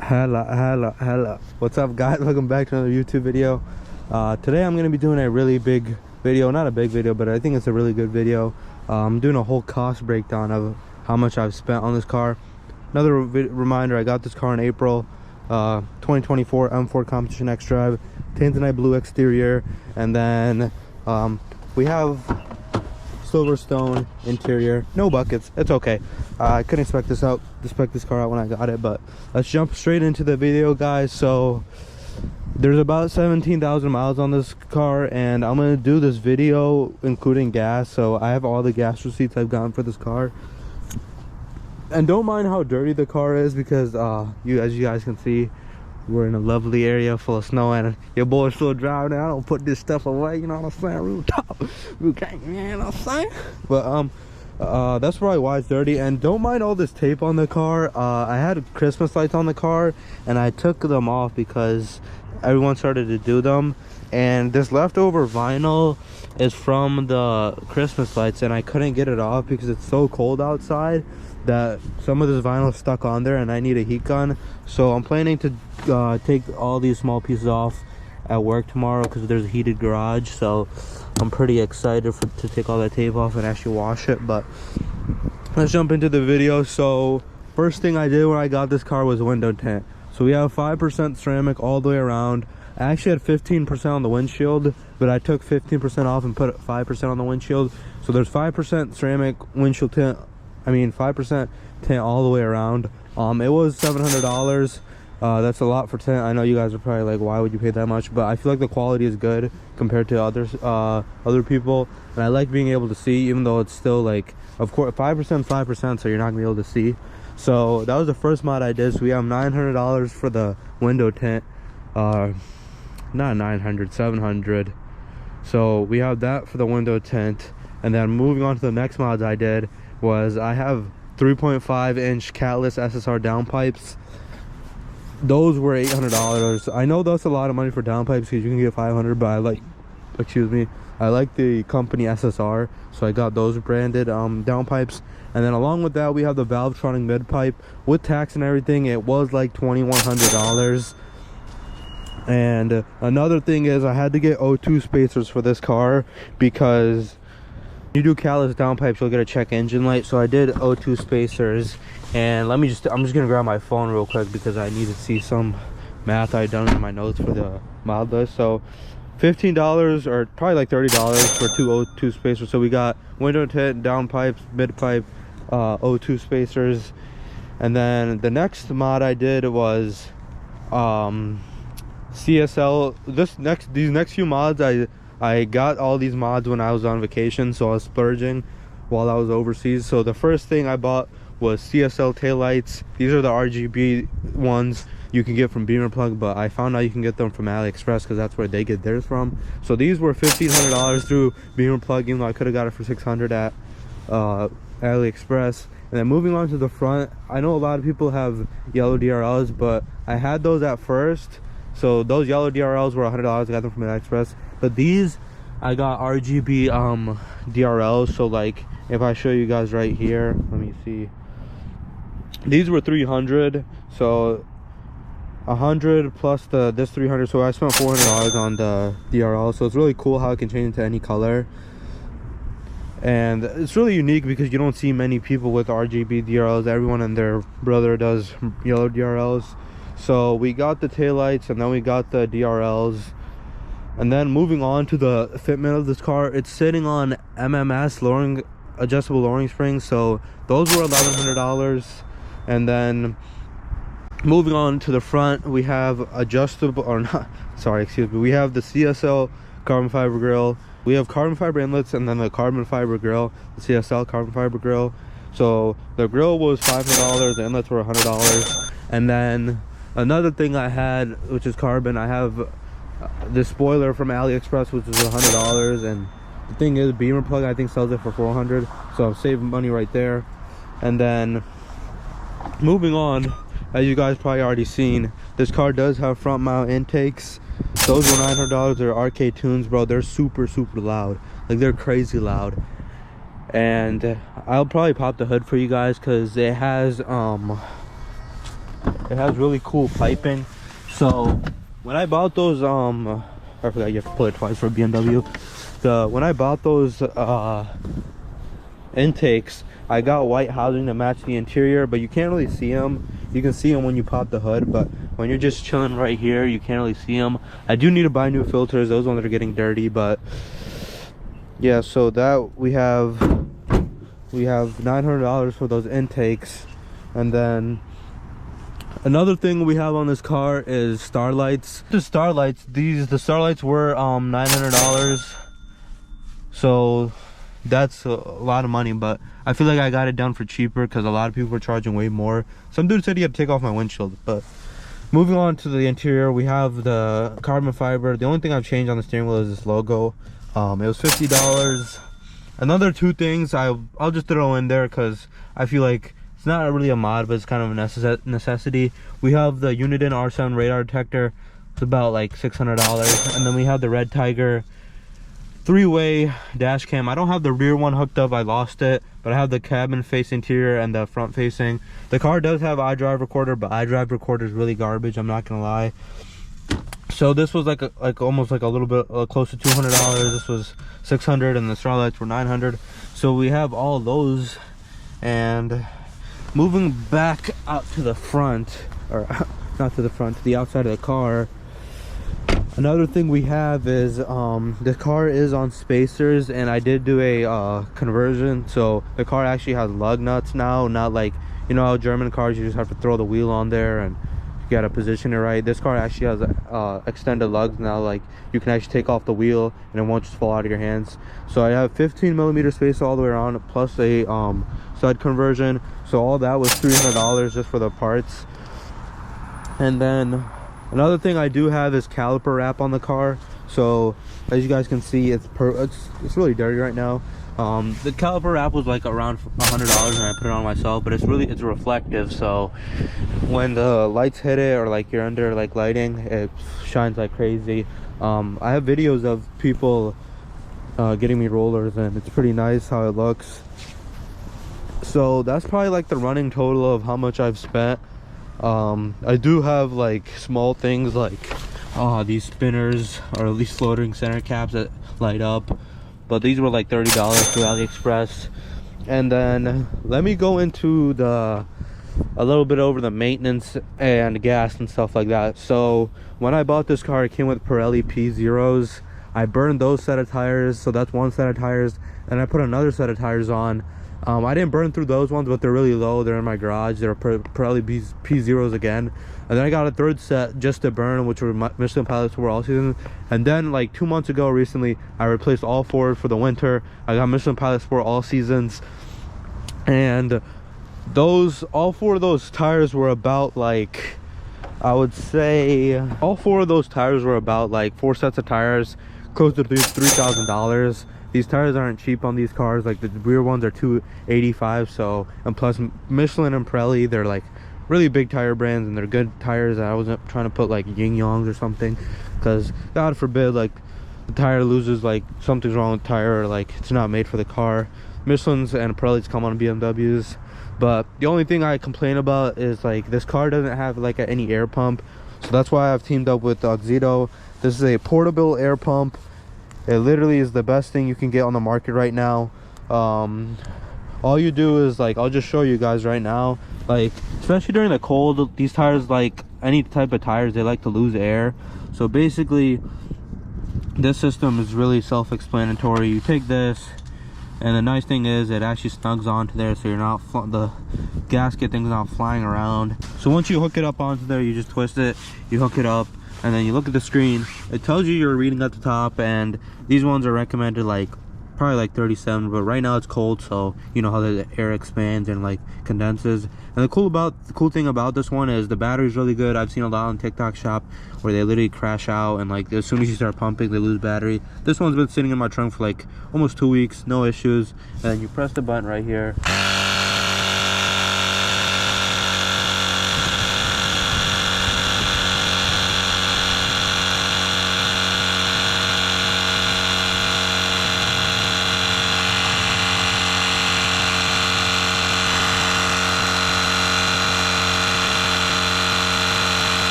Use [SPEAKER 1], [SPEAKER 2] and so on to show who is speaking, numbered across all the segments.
[SPEAKER 1] Hella. What's up, guys? Welcome back to another YouTube video. Today I'm going to be doing a really big video. Not a big video, but I think it's a really good video. I'm doing a whole cost breakdown of how much I've spent on this car. Another reminder, I got this car in April 2024 M4 Competition X-Drive, Tanzanite blue exterior, and then we have Silverstone interior, no buckets. It's okay. I couldn't expect this car out when I got it, but let's jump straight into the video, guys. So there's about 17,000 miles on this car, and I'm gonna do this video including gas. So I have all the gas receipts I've gotten for this car, and don't mind how dirty the car is, because as you guys can see, we're in a lovely area full of snow, and your boy's still driving. I don't put this stuff away, you know what I'm saying? Rooftop, okay, you know what I'm saying? But that's probably why it's dirty. And don't mind all this tape on the car. I had Christmas lights on the car, and I took them off because everyone started to do them. And this leftover vinyl is from the Christmas lights, and I couldn't get it off because it's so cold outside that some of this vinyl is stuck on there, and I need a heat gun. So I'm planning to take all these small pieces off at work tomorrow because there's a heated garage. So I'm pretty excited to take all that tape off and actually wash it. But let's jump into the video. So first thing I did when I got this car was window tint. So we have 5% ceramic all the way around. I actually had 15% on the windshield, but I took 15% off and put 5% on the windshield. So there's 5% ceramic windshield tint, 5% tint all the way around. It was $700. That's a lot for tint. I know you guys are probably like, why would you pay that much? But I feel like the quality is good compared to other people, and I like being able to see, even though it's still like, of course, 5%, so you're not gonna be able to see. So that was the first mod I did. So we have $900 for the window tint. Not 900, 700. So we have that for the window tint. And then moving on to the next mods I did was, I have 3.5-inch catless SSR downpipes. Those were $800. I know that's a lot of money for downpipes because you can get 500, but I like the company SSR, so I got those branded downpipes. And then along with that, we have the Valvetronic mid pipe with tax and everything. It was like $2,100. And another thing is, I had to get O2 spacers for this car because you do callus downpipes, you'll get a check engine light. So I did O2 spacers. And I'm just gonna grab my phone real quick because I need to see some math I done in my notes for the mod list. So $15 or probably like $30 for two O2 spacers. So we got window tint, downpipes, mid pipe, O2 spacers. And then the next mod I did was CSL. These next few mods, I got all these mods when I was on vacation, so I was splurging while I was overseas. So the first thing I bought was CSL taillights. These are the RGB ones you can get from Beamer Plug, but I found out you can get them from AliExpress because that's where they get theirs from. So these were $1,500 through Beamer Plug, even though I could have got it for $600 at AliExpress. And then moving on to the front, I know a lot of people have yellow DRLs, but I had those at first. So those yellow DRLs were $100. I got them from AliExpress. But these, I got RGB DRLs. So like, if I show you guys right here, let me see. These were $300. So 100 plus this 300. So I spent $400 on the DRL. So it's really cool how it can change into any color. And it's really unique because you don't see many people with RGB DRLs. Everyone and their brother does yellow DRLs. So we got the taillights, and then we got the DRLs. And then moving on to the fitment of this car, it's sitting on MMS adjustable lowering springs. So those were $1,100. And then moving on to the front, we have we have the CSL carbon fiber grill. We have carbon fiber inlets, and then the carbon fiber grill, the CSL carbon fiber grill. So the grill was $500, the inlets were $100. And then another thing I had, which is carbon, I have this spoiler from AliExpress, which is $100. And the thing is, Beamer Plug I think sells it for $400, so I'm saving money right there. And then moving on, as you guys probably already seen, this car does have front mount intakes. Those were $900. They're RK tunes, bro. They're super loud. Like, they're crazy loud. And I'll probably pop the hood for you guys because it has It has really cool piping. So when I bought those I forgot you have to pull it twice for a BMW. When I bought those intakes, I got white housing to match the interior, but you can't really see them. You can see them when you pop the hood, but when you're just chilling right here, you can't really see them. I do need to buy new filters. Those ones are getting dirty, but yeah. So that we have $900 for those intakes. And then another thing we have on this car is starlights. The starlights were $900, so that's a lot of money, but I feel like I got it done for cheaper because a lot of people were charging way more. Some dude said he had to take off my windshield. But moving on to the interior, we have the carbon fiber. The only thing I've changed on the steering wheel is this logo. It was $50. Another two things I'll just throw in there because I feel like it's not really a mod, but it's kind of a necessity. We have the Uniden R7 radar detector. It's about like $600. And then we have the Red Tiger 3-way dash cam. I don't have the rear one hooked up, I lost it, but I have the cabin face interior and the front facing. The car does have iDrive recorder, but iDrive recorder is really garbage, I'm not gonna lie. So this was like almost like a little bit close to $200. This was $600, and the starlights were $900. So we have all those. And moving back out to the front, or not to the front, to the outside of the car, another thing we have is the car is on spacers, and I did do a conversion. So the car actually has lug nuts now, not like, you know how German cars you just have to throw the wheel on there and you gotta position it right. This car actually has extended lugs now, like you can actually take off the wheel and it won't just fall out of your hands. So I have 15mm spacer all the way around, plus a stud conversion. So all that was $300 just for the parts. And then another thing I do have is caliper wrap on the car. So as you guys can see, it's really dirty right now. The caliper wrap was like around $100 and I put it on myself, but it's reflective, so when the lights hit it or like you're under like lighting, it shines like crazy. I have videos of people getting me rollers, and it's pretty nice how it looks. So that's probably like the running total of how much I've spent. I do have like small things like these spinners, or at least floating center caps that light up, but these were like $30 through AliExpress. And then let me go into a little bit over the maintenance and gas and stuff like that. So when I bought this car, it came with Pirelli P0s. I burned those set of tires, so that's one set of tires, and I put another set of tires on. I didn't burn through those ones, but they're really low. They're in my garage. They're Pirelli P0s again. And then I got a third set just to burn, which were Michelin Pilot Sport all season. And then like 2 months ago recently, I replaced all four for the winter. I got Michelin Pilot Sport all seasons. And all four of those tires were about like, I would say all four of those tires were about like 4 sets of tires, close to $3,000. These tires aren't cheap on these cars. Like the rear ones are $285. So, and plus Michelin and Pirelli, they're like really big tire brands, and they're good tires. I wasn't trying to put like Ying Yongs or something, because God forbid like the tire loses, like something's wrong with the tire, or like it's not made for the car. Michelin's and Pirelli's come on BMWs, but the only thing I complain about is like this car doesn't have like any air pump. So that's why I've teamed up with Oxido. This is a portable air pump. It literally is the best thing you can get on the market right now. All you do is like, I'll just show you guys right now, like especially during the cold, these tires, like any type of tires, they like to lose air. So basically this system is really self-explanatory. You take this, and the nice thing is it actually snugs onto there, so you're not the gasket thing's not flying around. So once you hook it up onto there, you just twist it, you hook it up, and then you look at the screen. It tells you your reading at the top, and these ones are recommended like probably like 37, but right now it's cold, so you know how the air expands and like condenses. And the cool thing about this one is the battery's really good. I've seen a lot on TikTok shop where they literally crash out, and like as soon as you start pumping, they lose battery. This one's been sitting in my trunk for like almost 2 weeks, no issues. And then you press the button right here.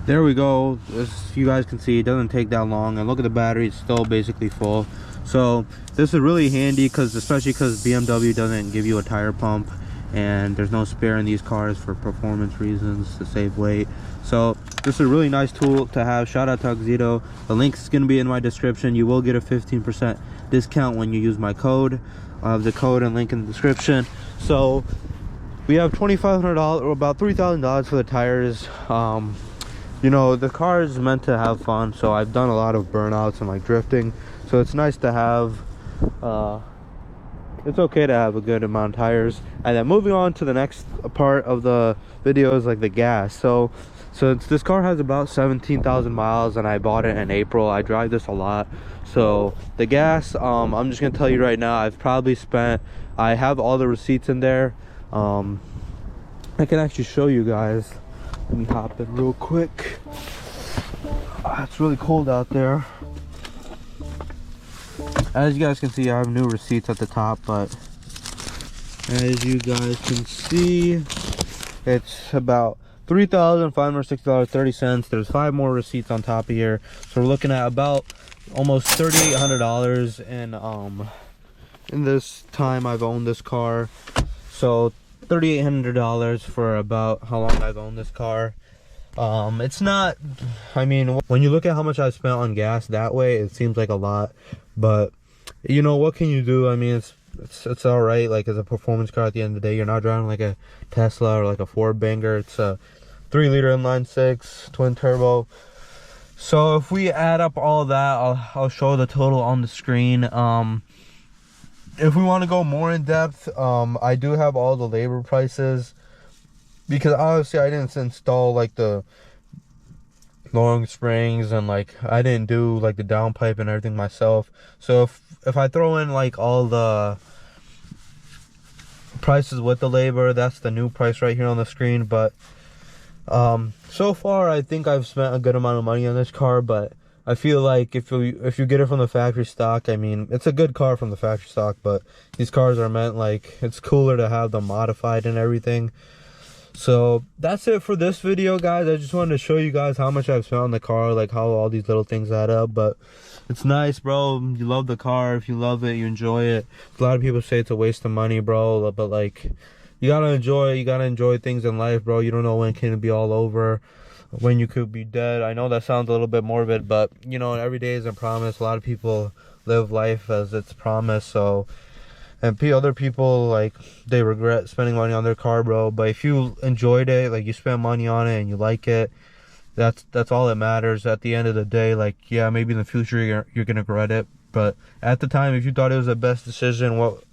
[SPEAKER 1] There we go. As you guys can see, it doesn't take that long, and look at the battery, it's still basically full. So this is really handy, especially because BMW doesn't give you a tire pump, and there's no spare in these cars for performance reasons to save weight. So this is a really nice tool to have. Shout out to Auxito. The link is going to be in my description. You will get a 15% discount when you use my code. I have the code and link in the description. So we have $2,500 or about $3,000 for the tires. You know, the car is meant to have fun, so I've done a lot of burnouts and like drifting, so it's nice to have it's okay to have a good amount of tires. And then moving on to the next part of the video is like the gas. So this car has about 17,000 miles, and I bought it in April. I drive this a lot. So the gas, I'm just gonna tell you right now, I've probably spent, I have all the receipts in there. I can actually show you guys. Let me hop in real quick. It's really cold out there. As you guys can see, I have new receipts at the top, but as you guys can see, it's about $3,560.30. There's 5 more receipts on top of here, so we're looking at about almost $3,800 in this time I've owned this car. So $3,800 for about how long I've owned this car. It's not, I mean, when you look at how much I spent on gas that way, it seems like a lot, but you know, what can you do? I mean, it's all right. Like, as a performance car, at the end of the day, you're not driving like a Tesla or like a Ford Banger. It's a 3-liter inline-6 twin turbo. So if we add up all of that, I'll show the total on the screen. If we want to go more in depth, I do have all the labor prices, because obviously I didn't install like the lowering springs, and like I didn't do like the downpipe and everything myself. So if I throw in like all the prices with the labor, that's the new price right here on the screen. But so far I think I've spent a good amount of money on this car, but I feel like if you get it from the factory stock, I mean, it's a good car from the factory stock, but these cars are meant, like, it's cooler to have them modified and everything. So that's it for this video, guys. I just wanted to show you guys how much I've spent on the car, like how all these little things add up. But it's nice, bro. You love the car. If you love it, you enjoy it. A lot of people say it's a waste of money, bro, but like, you gotta enjoy things in life, bro. You don't know when it can be all over, when you could be dead. I know that sounds a little bit morbid, but you know, every day isn't promised. A lot of people live life as it's promised. So, and other people, like, they regret spending money on their car, bro. But if you enjoyed it, like, you spent money on it and you like it, that's all that matters. At the end of the day, like, yeah, maybe in the future you're gonna regret it, but at the time, if you thought it was the best decision, what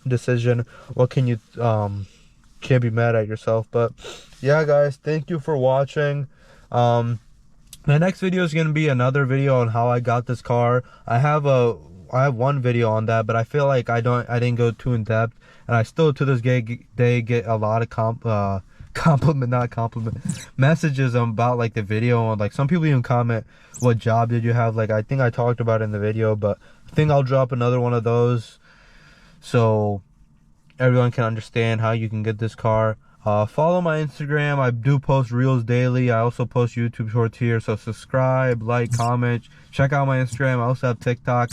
[SPEAKER 1] can you can't be mad at yourself. But yeah, guys, thank you for watching. The next video is going to be another video on how I got this car. I have one video on that, but I feel like I didn't go too in depth, and I still to this day get a lot of messages about like the video, and like some people even comment, what job did you have? Like, I think I talked about it in the video, but I think I'll drop another one of those so everyone can understand how you can get this car. Follow my Instagram. I do post reels daily. I also post YouTube shorts here, so subscribe, like, comment. Check out my Instagram. I also have TikTok.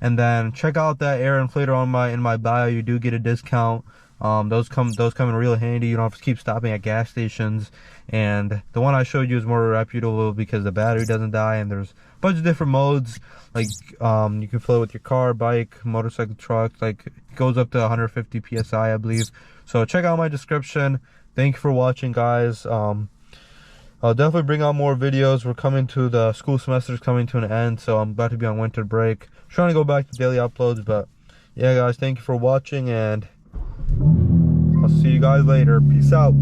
[SPEAKER 1] And then check out that air inflator in my bio. You do get a discount. Those come in real handy. You don't have to keep stopping at gas stations. And the one I showed you is more reputable because the battery doesn't die, and there's a bunch of different modes. Like, you can fill it with your car, bike, motorcycle, truck. Like, it goes up to 150 PSI, I believe. So check out my description. Thank you for watching, guys. I'll definitely bring out more videos. We're coming to the school semester's coming to an end, so I'm about to be on winter break. Trying to go back to daily uploads, but yeah, guys, thank you for watching, and I'll see you guys later. Peace out.